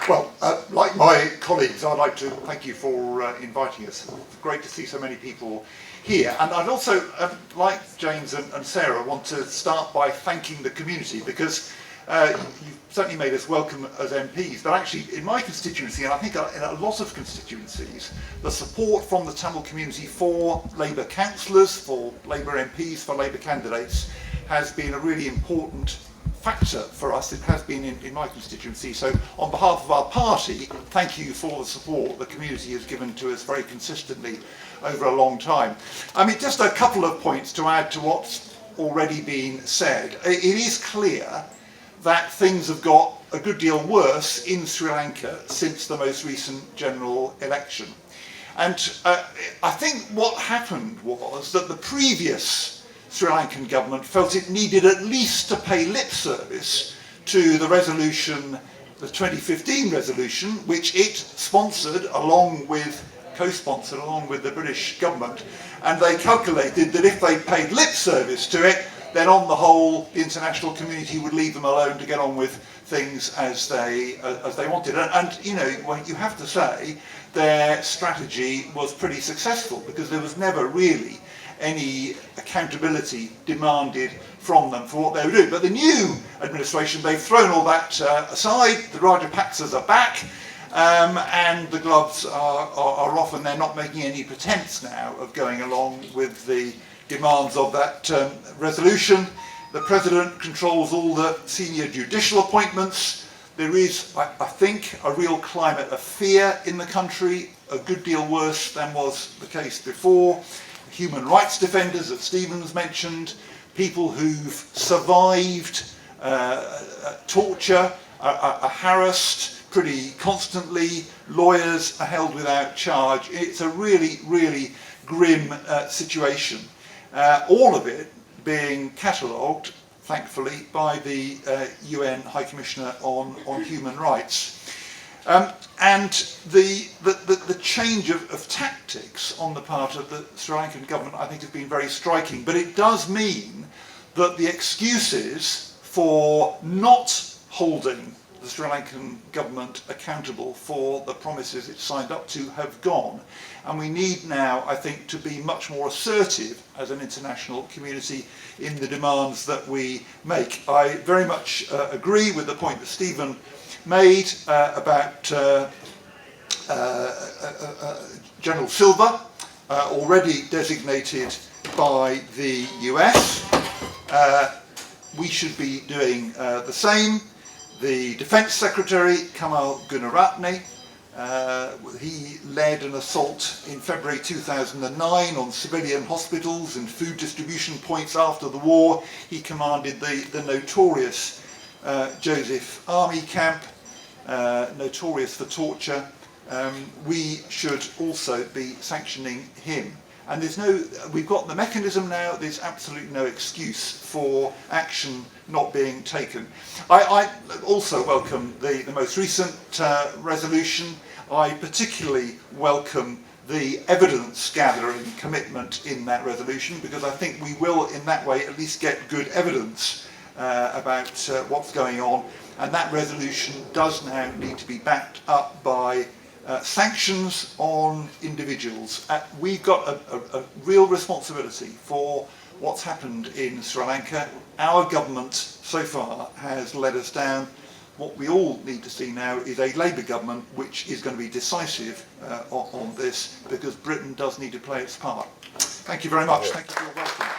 Well, like my colleagues, I'd like to thank you for inviting us. It's great to see so many people here. And I'd also, like James and Sarah, want to start by thanking the community, because you've certainly made us welcome as MPs, but actually in my constituency, and I think in a lot of constituencies, the support from the Tamil community for Labour councillors, for Labour MPs, for Labour candidates has been a really important factor for us. It has been in my constituency. So on behalf of our party, thank you for the support the community has given to us very consistently over a long time. I mean, just a couple of points to add to what's already been said. It is clear that things have got a good deal worse in Sri Lanka since the most recent general election. And I think what happened was that the previous Sri Lankan government felt it needed at least to pay lip service to the resolution, the 2015 resolution, which it sponsored along with, co-sponsored along with the British government, and they calculated that if they paid lip service to it, then on the whole the international community would leave them alone to get on with things as they wanted. And you know, well, you have to say their strategy was pretty successful, because there was never really any accountability demanded from them for what they were doing. But the new administration, they've thrown all that aside. The Rajapaksas are back, and the gloves are off, and they're not making any pretense now of going along with the demands of that resolution. The President controls all the senior judicial appointments. There is, I think, a real climate of fear in the country, a good deal worse than was the case before. Human rights defenders that Stephen's mentioned, people who've survived torture are harassed pretty constantly, lawyers are held without charge. It's a really, really grim situation. All of it being catalogued, thankfully, by the UN High Commissioner on Human Rights. And the change of tactics on the part of the Sri Lankan government, I think, has been very striking. But it does mean that the excuses for not holding the Sri Lankan government accountable for the promises it signed up to have gone. And we need now, I think, to be much more assertive as an international community in the demands that we make. I very much agree with the point that Stephen made about General Silva, already designated by the US. We should be doing the same. The Defence Secretary, Kamal Gunaratne, he led an assault in February 2009 on civilian hospitals and food distribution points after the war. He commanded the notorious Joseph Army Camp, notorious for torture. We should also be sanctioning him. And we've got the mechanism now, there's absolutely no excuse for action not being taken. I also welcome the most recent resolution. I particularly welcome the evidence gathering commitment in that resolution, because I think we will in that way at least get good evidence about what's going on, and that resolution does now need to be backed up by sanctions on individuals. We've got a real responsibility for what's happened in Sri Lanka. Our government so far has let us down. What we all need to see now is a Labour government which is going to be decisive on this, because Britain does need to play its part. Thank you very much. Thank you for your welcome.